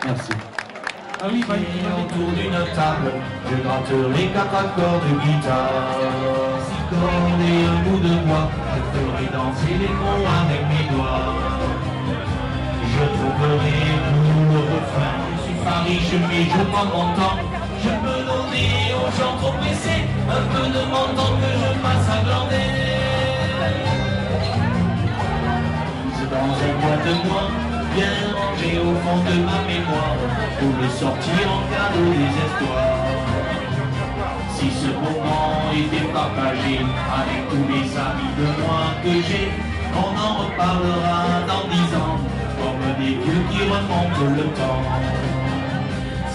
Speaker 2: Merci.
Speaker 1: Ah oui,
Speaker 2: Autour d'une table, je gratterai 4 accords de guitare. 6 cordes et un bout de bois, je ferai danser les mots avec mes doigts. Je trouverai tout le refrain, je suis pas riche mais je prends mon temps. Je peux donner aux gens trop pressés un peu de mon temps que je passe à glander. Dans un bois de bois, bien rangé au fond de ma mémoire, pour le sortir en cas de désespoir. Si ce moment était partagé avec tous les amis de moi que j'ai, on en reparlera dans 10 ans, comme des vieux qui remontent le temps.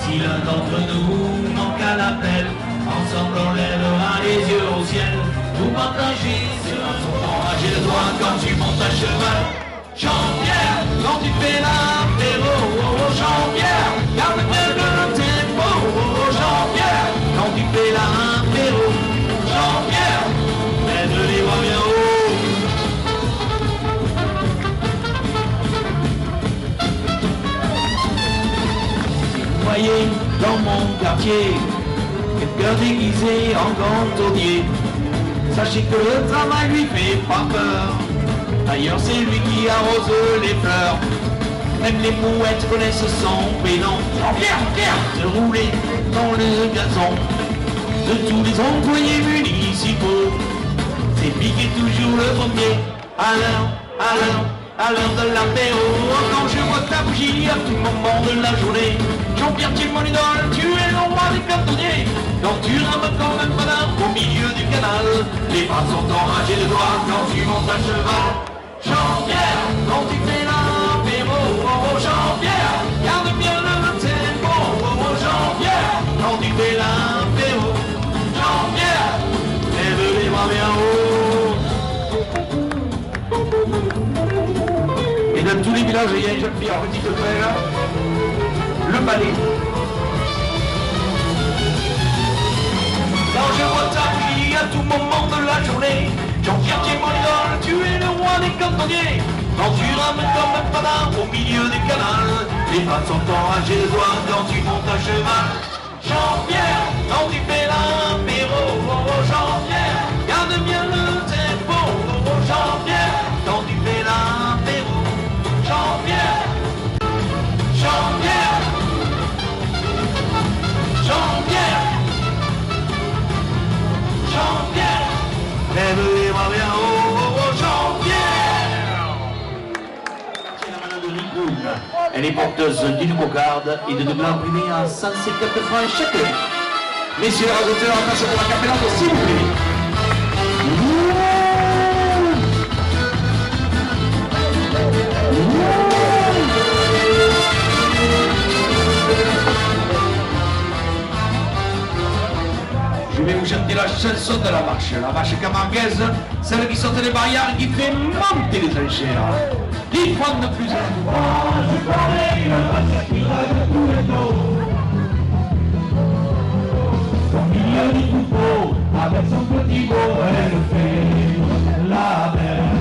Speaker 2: Si l'un d'entre nous manque à l'appel, ensemble on lèvera les yeux au ciel, pour partager sur un son enragé de toi quand tu montes à cheval. Jean-Pierre, quand tu fais l'apéro, oh Jean-Pierre, garde bien le tempo, oh Jean-Pierre, quand tu fais l'apéro, Jean-Pierre, lève les bras bien haut. Si vous voyez dans mon quartier quelqu'un déguisé en cantonnier, sachez que le travail lui fait pas peur. D'ailleurs c'est lui qui arrose les fleurs. Même les mouettes connaissent son prénom. Jean-Pierre, de rouler dans le gazon de tous les employés municipaux. C'est piqué toujours le premier à l'heure de l'apéro. Quand je vois ta bougie à tout moment de la journée, Jean-Pierre, tu es mon idole, tu es le roi des cantonniers. Quand tu rames comme un malin au milieu du canal, les bras sont enragés de toi quand tu montes à cheval. Jean-Pierre, quand tu fais l'apéro, oh Jean-Pierre, garde bien le tempo, oh Jean-Pierre, quand tu fais l'apéro, Jean-Pierre, lève les bras bien haut. Et dans tous les villages, il y a une jeune fille en petite frère, le balai. Quand je vois ta fille à tout moment de la journée, Jean-Pierre, tu es mon idole, tu es le roi des cantonniers. Quand tu rames comme un panard au milieu du canal, les femmes sont enragées de toi quand tu montes à cheval. Jean-Pierre, quand tu fais l'apéro, oh Jean-Pierre, garde bien le tempo, oh Jean-Pierre, quand tu fais l'apéro, Jean-Pierre, Jean-Pierre, Jean-Pierre, Jean-Pierre, lève les bras bien haut, oh Jean-Pierre. Elle est porteuse d'une cocarde et de blanc imprimé à 150 francs chacun. Messieurs les auditeurs, attention pour la capellade, s'il vous plaît. Je vais vous chanter la chanson de la vache camarguaise, celle qui saute les barrières, qui fait monter les enchères. 10 fois de plus. Je connais une vache qui rêve tous les dos. Au milieu du troupeau, avec son petit veau, elle fait la belle.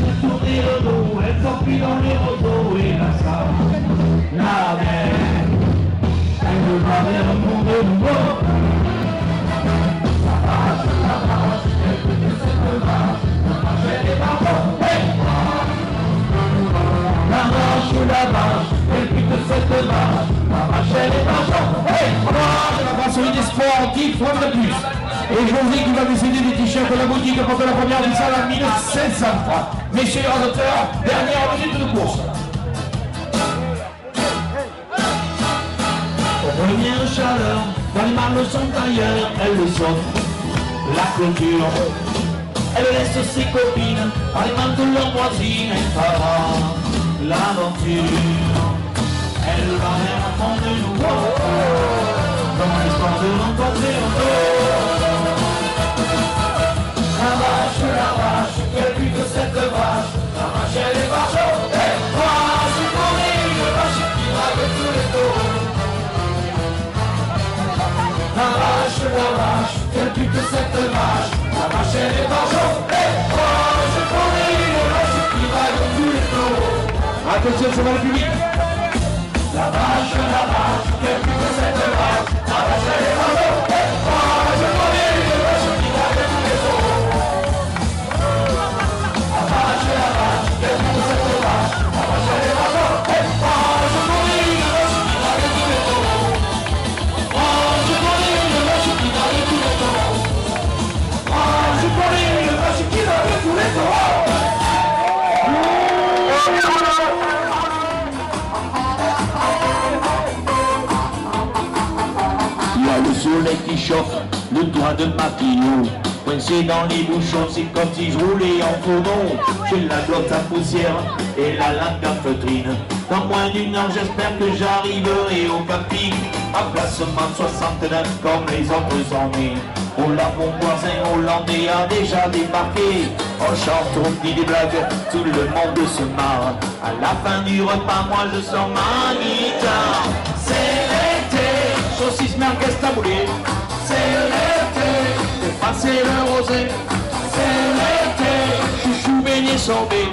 Speaker 2: Elle tourne le dos, elle s'enfuit dans les roseaux et la salle, la belle. Elle va vers un monde nouveau. La vache, elle pique cette vache, la vache elle est vache, hey! La brasserie des sports, 10 fois de plus. Et José qui va décider des t-shirts de la boutique pour la première du salle à 1500 francs. Messieurs les auteurs, dernière minute de course. Première chaleur, quand les mâles sont ailleurs, elle le saute, la clôture. Elle laisse ses copines, alimente leurs voisines et fera l'aventure. Elle va vers un monde nouveau, dans l'espoir de rencontrer un autre. La vache, quelle pue que cette vache, la vache elle est vache, et moi je connais une vache qui drague tous les taureaux. La vache, quelle pue que cette vache, la vache elle est vache, et moi je connais une vache qui drague tous les taureaux. Attention, c'est dans le public. La vache, quelle pue que cette vache, la vache elle est vache, et moi je connais une vache qui drague tous les taureaux. La vache, quelle pue que cette vache, la vache elle est vache, et moi je connais une vache qui drague tous les taureaux. Moi je connais une vache qui drague tous les taureaux. Moi je connais une vache qui drague tous les taureaux. Le soleil qui chauffe le doigt de Maquillot, coincé dans les bouchons, c'est comme si je roulais en fourneau. J'ai la glotte à poussière et la langue en feutrine. Dans moins d'une heure, j'espère que j'arriverai au camping. À placement 69 comme les autres années. Oh là, mon voisin hollandais a déjà débarqué. On chante, on dit des blagues, tout le monde se marre. À la fin du repas, moi je sors ma guitare. C'est l'été, saucisse merguez taboulé. C'est l'été, fais passer le rosé. C'est l'été, chouchou beignet sorbet.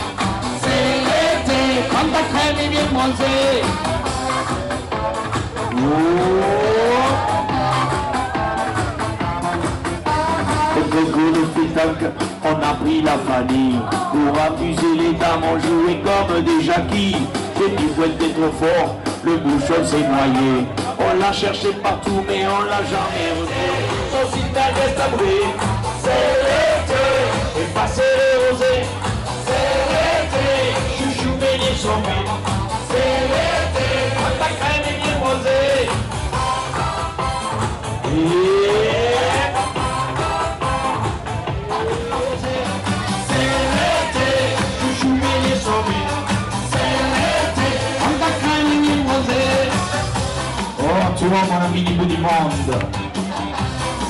Speaker 2: C'est l'été, quand ta crème est bien bronzée. Au concours de spectacle, on a pris la famille. Pour amuser les dames, on jouait comme des jackies. J'ai dit faut être trop fort, le bouchon s'est noyé. On l'a cherché partout, mais on l'a jamais retrouvé. Saucisse merguez taboulé, c'est l'été, et passer le rosé. C'est l'été, chouchou beignet sorbet. C'est l'été, quand ta crème est bien rosée. Tu vois mon ami du bout du monde,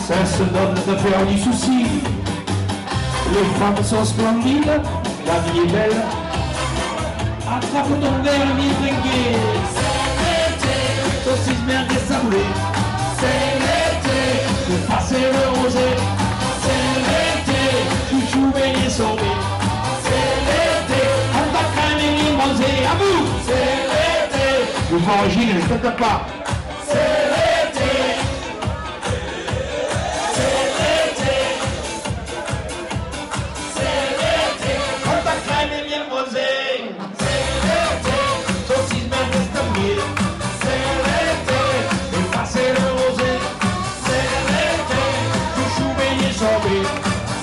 Speaker 2: ça se donne de faire du souci. Les femmes sont splendides, la vie est belle. Attrape ton verre, viens trinquer. C'est l'été, saucisse merguez taboulé. C'est l'été, de passer le rosé. C'est l'été, chouchou beignet sorbet. C'est l'été, on t'a crème et bien bronzé. À vous. C'est l'été, je m'origine, ne t'inquiète pas. C'est l'été, c'est l'été, c'est l'été, quand ta crème est bien bronzée. C'est l'été, saucisse merguez taboulé. C'est l'été, et passer le rosé. C'est l'été, chouchou beignet sorbet.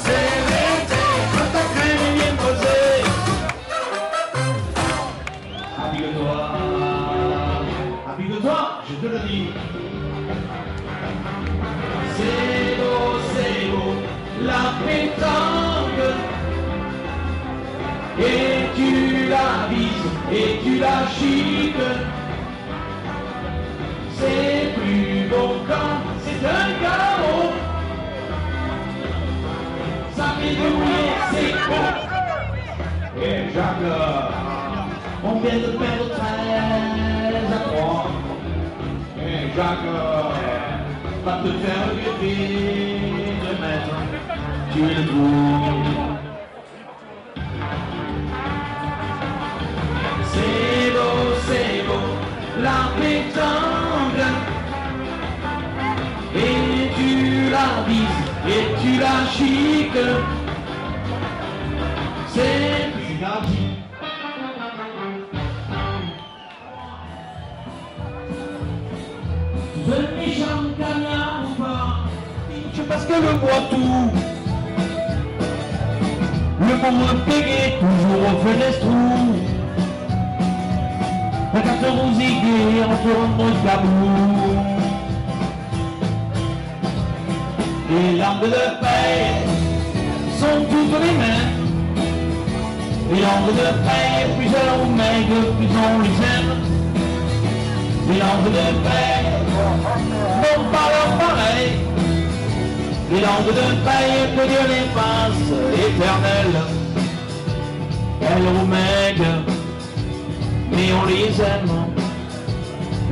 Speaker 2: C'est l'été, quand ta crème est bien bronzée. Habille-toi.
Speaker 1: et tu la chiques. C'est plus beau quand c'est un chaos. Ça fait du bruit, c'est beau. Et Jacques, on vient de perdre 13-3. Et Jacques va te faire regretter de mettre tu es le trou. C'est beau, la pétanque. Et tu la vises, et tu la chiques. C'est plus gratuit. Le méchant gagnant ou pas, c'est parce que le bois tout. Le pauvre pégué, toujours au fenêtre. La carte rosée en tournant de l'amour. Les langues de paix sont toutes les mêmes. Les langues de paix, plus elles nous maigres, plus on les aime. Les langues de paix n'ont pas leur pareil. Les langues de paix, que Dieu les fasse éternelles. Elles nous maigres, mais on les aime,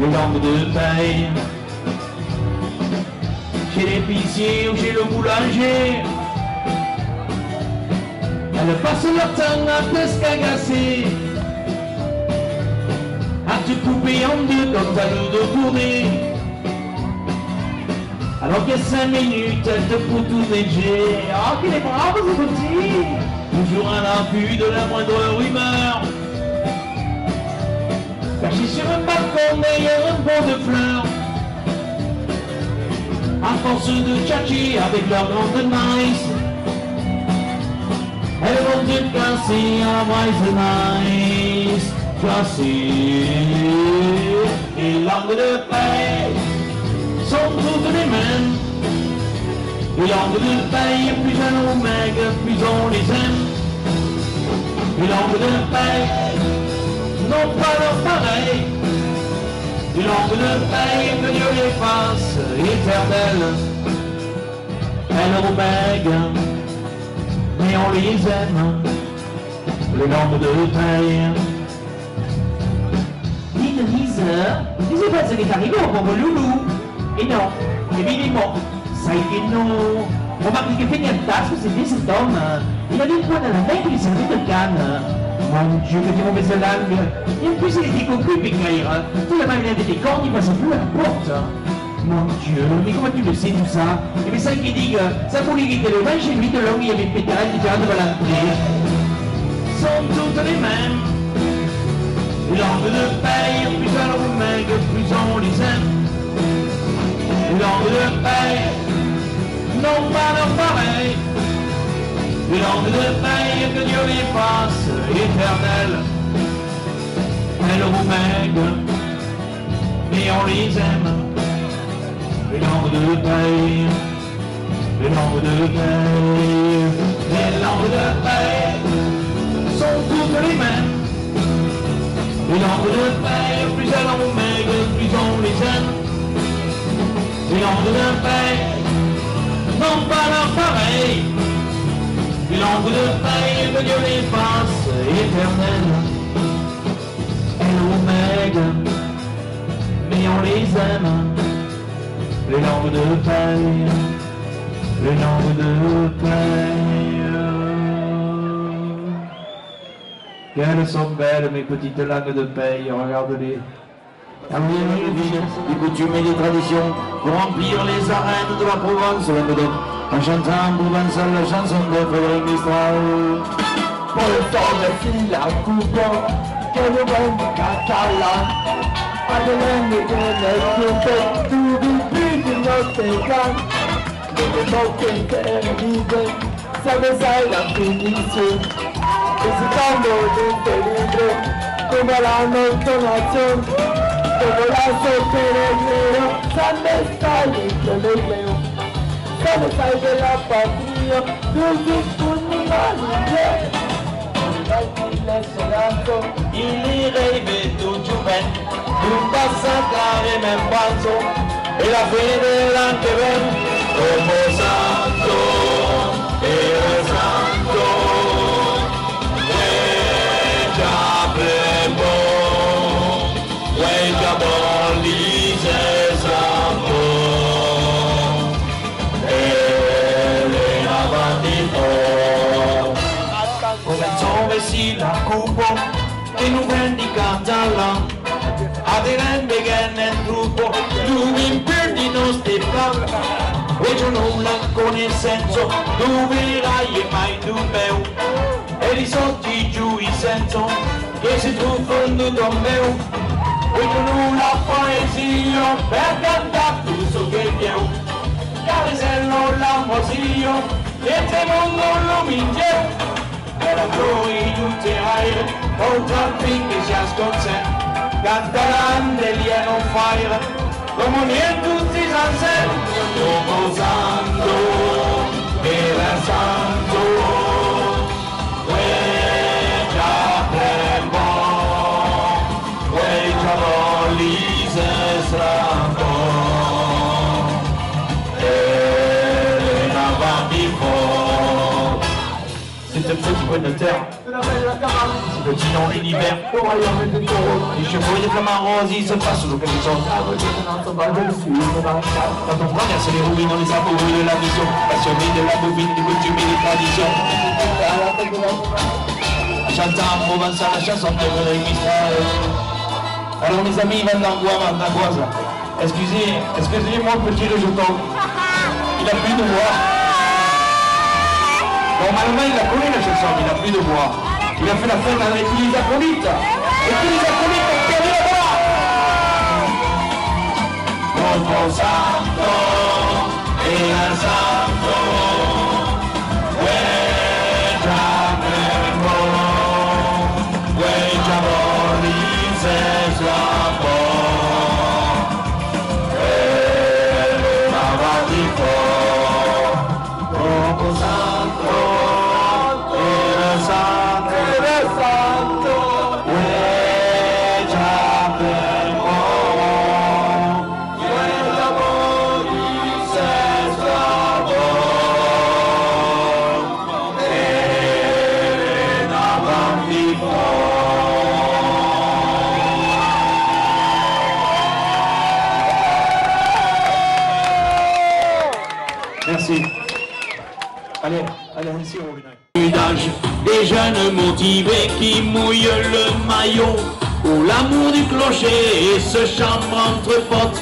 Speaker 1: les langues de paille. Chez l'épicier ou chez le boulanger, elles passent leur temps à t'escagasser, à te couper en deux comme t'as l'eau de tourner. Alors qu'il y a 5 minutes, elles te foutent tout neigé. Oh, qu'il est brave ce petit! Toujours à l'affût de la moindre rumeur. Caché sur un balcon derrière un pot de fleurs. À force de tchatcher avec leur grande maïs, elles vont te casser à maïs nice. Casser. Les langues de paix sont toutes les mêmes. Les langues de paix, plus elles nous maigres, plus on les aime. Les langues de paix n'ont pas leur pareil. Les langues de paix, que Dieu les fasse éternelles. Elles nous maigres, mais on les aime. Les langues de paix.
Speaker 4: Dites Lise, tu sais pas ce qui est arrivé au pauvre loulou? Et non, évidemment, ça a été non. Remarquez que fait une tasse, c'était cet homme. Il avait une pointe à la main qui lui servait de canne. Mon Dieu, que tu mauvaise langue. Et en plus, il était cocu, Pécaire. Tout le mal avait des cornes, il passait plus à la porte. Mon Dieu, mais comment tu le sais tout ça? Et bien ça qui dit que ça voulait quitter le vin chez lui, de là où il y avait Pécaire différent de l'entrée.
Speaker 1: Sont toutes les mêmes. Les langues de paix, plus elles nous maigres, plus on les aime. Les langues de paix n'ont pas leur pareil. Les langues de paix, que Dieu les fasse éternelles. Elles nous maigres, mais on les aime. Les langues de paix, les langues de paix, les langues de paix sont toutes les mêmes. Les langues de paix, plus elles nous maigres, plus on les aime. Les langues de paix n'ont pas leur pareil. Les langues de paix, que Dieu les fasse éternelles. Elles nous maigres, mais on les aime. Les langues de paix, les langues de paix. Qu'elles sont belles, mes petites langues de paix, regardez-les. Amener une ville, des coutumes et des traditions pour remplir les arènes de la Provence, Languedoc, en chantant provençal la chanson de Frédéric Mistral.
Speaker 5: Pour le temps de fil à coupon, que le bon catalan, Madeleine et de tout du but de notre gang, le mot qui termine, ça me sert la finition, visitando de libre, como la nominación. Como lazo peregrino, ¿dónde está el empleo? ¿Dónde está el de la patria? Dulce, un animal,
Speaker 2: il rêve tout joven, un passata e me paso, e la fede l'anno che ven, como santo, el santo, wake up all these santo, e avanti come si la cupo che non prendi catalan adelante che nel gruppo lui imperdi non stefan e io non la conoscenza dove rai e mai tu meu e risolti giù i senso che si trovano da meu e io non la poesia per cantare tutto che più caresello la poesia e te non lo minge era noi tutti aire, oltre finché si ascolta, cantaran dell'Ieno Fire, come niente tutti sansen, come santo, era santo, quella premo, quella volise strambo, e la bambi c'est un petit point de terre, c'est petit dans l'univers. Les chevaux et les flamants roses, ils se passent au quelque chose. Quand on traverse les ruines, on les appauvrit de la vision, passionnés de la bobine, des coutumes et des traditions. Chantant en provençal la chanson de Frédéric Mistral. Alors mes amis, Van d'Angoise, excusez-moi petit rejeton, il a plus de voix. Normalement il a connu la chanson, il n'a plus de voix. Il a fait la fête avec tous les acolytes. Et tous les acolytes ont perdu la voix. Como santo, el santo, huella memo, huella molices la voz. El abatico, como santo. Merci. Allez, ainsi on revient. Des jeunes motivés qui mouillent le maillot pour l'amour du clocher et se chambrent entre potes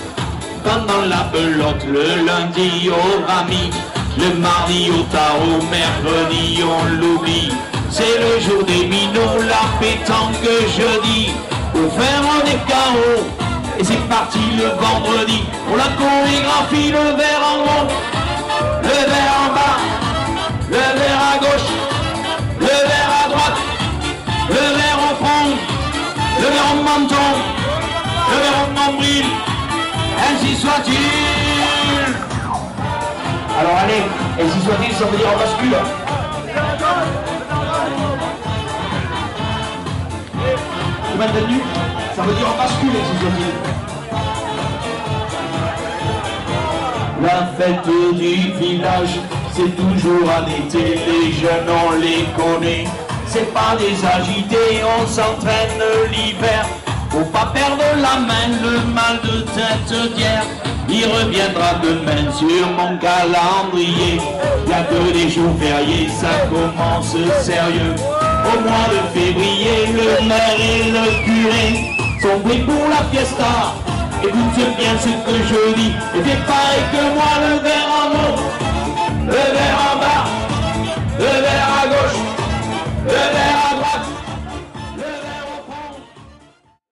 Speaker 2: pendant la pelote le lundi au rami, le mardi au tarot, mercredi on l'oublie. C'est le jour des minots, la pétanque jeudi pour faire des carreaux et c'est parti le vendredi pour la chorégraphie, le verre en haut, le verre en bas, le verre à gauche, le verre à droite, le verre au front, le verre au menton, le verre au nombril, ainsi soit-il. Alors allez, ainsi soit-il, ça veut dire en bascule. Vous m'avez tenu? Ça veut dire en bascule, ainsi soit-il. La fête du village, c'est toujours en été, les jeunes on les connaît. C'est pas des agités, on s'entraîne l'hiver. Faut pas perdre la main, le mal de tête d'hier. Il reviendra demain sur mon calendrier. Y'a que des jours fériés, ça commence sérieux. Au mois de février, le maire et le curé sont pris pour la fiesta. Écoute bien ce que je dis, et fais pareil que moi, le verre en haut, le verre en bas, le verre à gauche, le verre à droite,